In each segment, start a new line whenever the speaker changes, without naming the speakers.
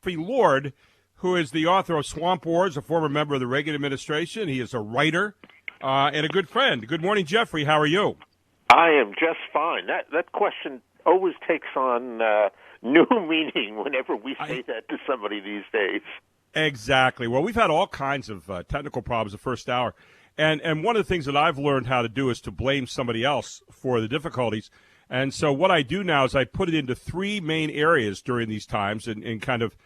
Jeffrey Lord, who is the author of Swamp Wars, a former member of the Reagan administration. He is a writer and a good friend. Good morning, Jeffrey. How are you?
I am just fine. That question always takes on new meaning whenever we say that to somebody these days.
Exactly. Well, we've had all kinds of technical problems the first hour. And one of the things that I've learned how to do is to blame somebody else for the difficulties. And so what I do now is I put it into three main areas during these times and kind of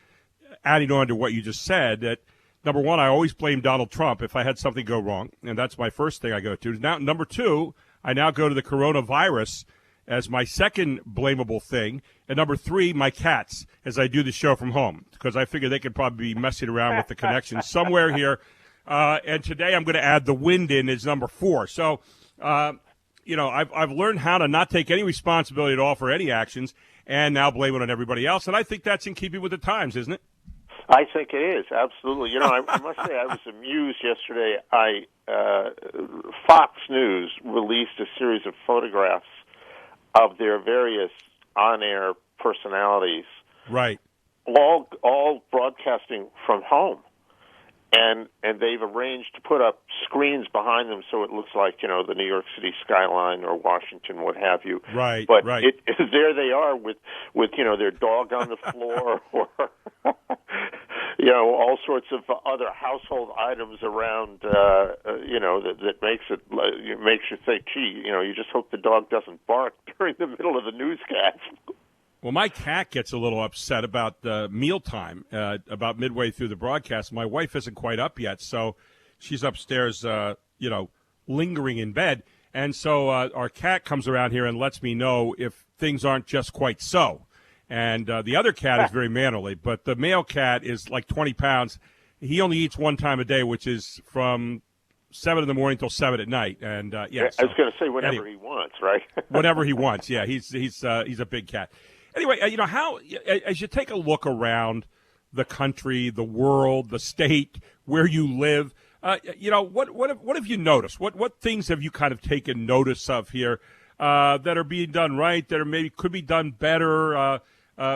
adding on to what you just said, that number one, I always blame Donald Trump if I had something go wrong. And that's my first thing I go to. Now, number two, I now go to the coronavirus as my second blamable thing. And number three, my cats, as I do the show from home, because I figure they could probably be messing around with the connection somewhere here. And today I'm going to add the wind in as number four. So, I've learned how to not take any responsibility at all for any actions and now blame it on everybody else. And I think that's in keeping with the times, isn't it?
I think it is, absolutely. I must say I was amused yesterday. Fox News released a series of photographs of their various on-air personalities.
Right.
All broadcasting from home. And they've arranged to put up screens behind them so it looks like, the New York City skyline or Washington, what have you.
Right,
but
right.
There they are with their dog on the floor or, all sorts of other household items around, that makes you think, gee, you just hope the dog doesn't bark during the middle of the newscast.
Well, my cat gets a little upset about mealtime, about midway through the broadcast. My wife isn't quite up yet, so she's upstairs, lingering in bed. And so our cat comes around here and lets me know if things aren't just quite so. And the other cat is very mannerly, but the male cat is like 20 pounds. He only eats one time a day, which is from 7 in the morning till 7 at night. And I was
going to say whenever he wants, right?
Whenever he wants, yeah. He's a big cat. Anyway, how as you take a look around the country, the world, the state, where you live, what have you noticed? What things have you kind of taken notice of here that are being done right, that are maybe could be done better?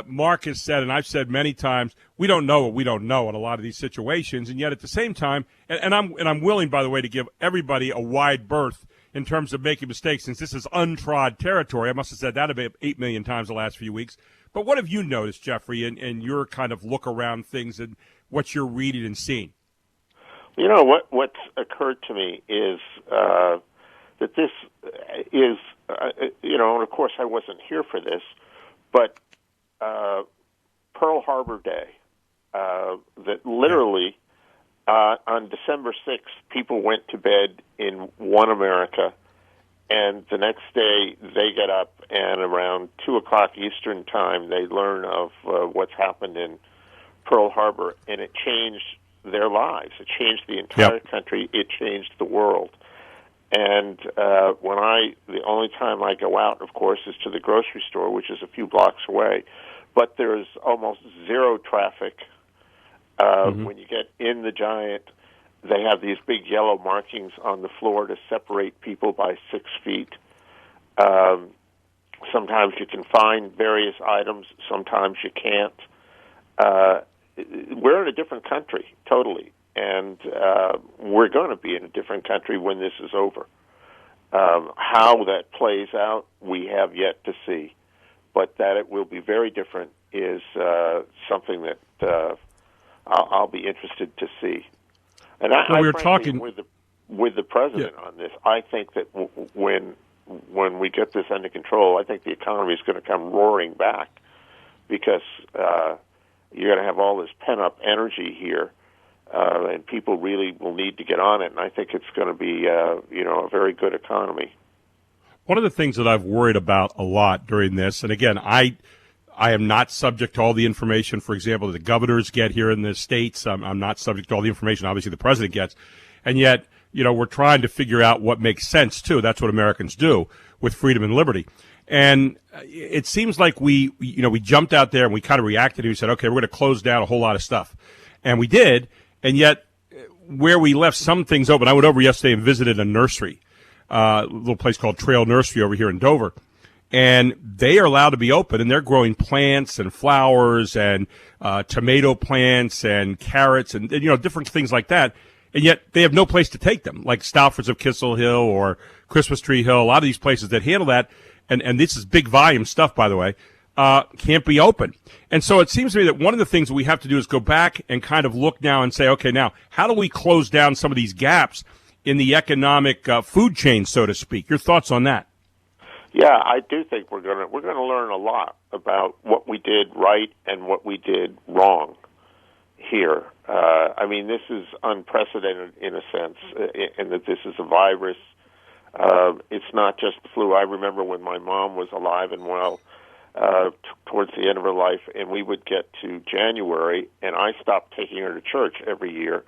Mark has said, and I've said many times, we don't know what we don't know in a lot of these situations, and yet at the same time, and I'm willing, by the way, to give everybody a wide berth in terms of making mistakes, since this is untrod territory. I must have said that about 8 million times the last few weeks. But what have you noticed, Jeffrey, in your kind of look around things and what you're reading and seeing?
What's occurred to me is that this is, and of course I wasn't here for this, but Pearl Harbor Day, that literally on December 6th, people went to bed in one America, and the next day they get up, and around 2 o'clock Eastern Time, they learn of what's happened in Pearl Harbor, and it changed their lives. It changed the entire country. It changed the world. And the only time I go out, of course, is to the grocery store, which is a few blocks away, but there's almost zero traffic. When you get in the Giant, they have these big yellow markings on the floor to separate people by 6 feet. Sometimes you can find various items, sometimes you can't. We're in a different country, totally, and we're going to be in a different country when this is over. How that plays out, we have yet to see. But that it will be very different is something that I'll be interested to see. And I
were talking
with the president on this. I think that when we get this under control, I think the economy is going to come roaring back, because you're going to have all this pent-up energy here, and people really will need to get on it. And I think it's going to be a very good economy.
One of the things that I've worried about a lot during this, and again, I am not subject to all the information, for example, that the governors get here in the states. I'm not subject to all the information, obviously, the president gets. And yet, we're trying to figure out what makes sense, too. That's what Americans do with freedom and liberty. And it seems like we jumped out there and we kind of reacted and we said, okay, we're going to close down a whole lot of stuff. And we did. And yet, where we left some things open, I went over yesterday and visited a nursery, a little place called Trail Nursery over here in Dover. and they are allowed to be open, and they're growing plants and flowers and tomato plants and carrots and different things like that. And yet they have no place to take them, like Stouffer's of Kissel Hill or Christmas Tree Hill. A lot of these places that handle that, and this is big volume stuff, by the way, can't be open. And so it seems to me that one of the things that we have to do is go back and kind of look now and say, okay, now how do we close down some of these gaps in the economic food chain, so to speak? Your thoughts on that?
Yeah, I do think we're gonna learn a lot about what we did right and what we did wrong here. I mean, this is unprecedented in a sense, in that this is a virus. It's not just the flu. I remember when my mom was alive and well, towards the end of her life, and we would get to January, and I stopped taking her to church every year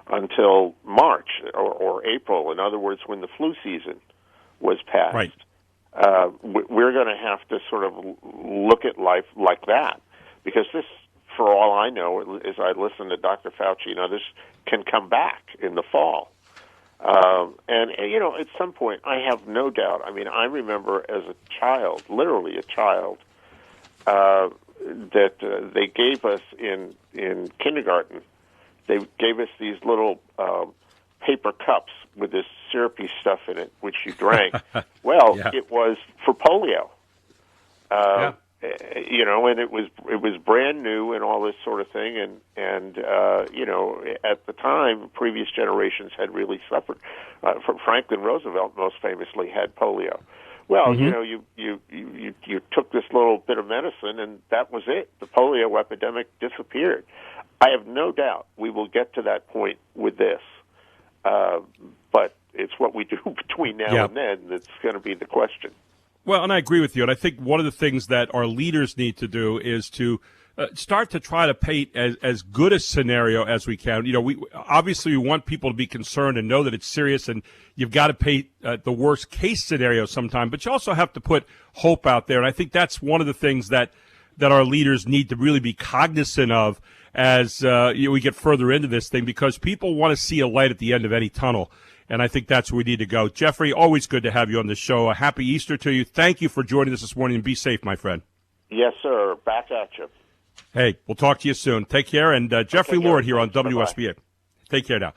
until March or April. In other words, when the flu season was passed.
Right.
We're going to have to sort of look at life like that, because this, for all I know, as I listen to Dr. Fauci and others, can come back in the fall. And at some point, I have no doubt. I mean, I remember as a child, literally a child, that they gave us in kindergarten. They gave us these little paper cups with this syrupy stuff in it, which you drank. Well,
yeah.
It was for polio.
Yeah.
And it was brand new and all this sort of thing, and at the time, previous generations had really suffered. Franklin Roosevelt, most famously, had polio. Well,
Mm-hmm.
you took this little bit of medicine, and that was it. The polio epidemic disappeared. I have no doubt we will get to that point with this, but it's what we do between now and then that's going to be the question.
Well, and I agree with you. And I think one of the things that our leaders need to do is to start to try to paint as good a scenario as we can. We obviously we want people to be concerned and know that it's serious, and you've got to paint the worst case scenario sometime. But you also have to put hope out there. And I think that's one of the things that our leaders need to really be cognizant of as we get further into this thing, because people want to see a light at the end of any tunnel. And I think that's where we need to go. Jeffrey, always good to have you on the show. A happy Easter to you. Thank you for joining us this morning, and be safe, my friend.
Yes, sir. Back at you.
Hey, we'll talk to you soon. Take care. And Jeffrey Lord here on WSBA. Take care now.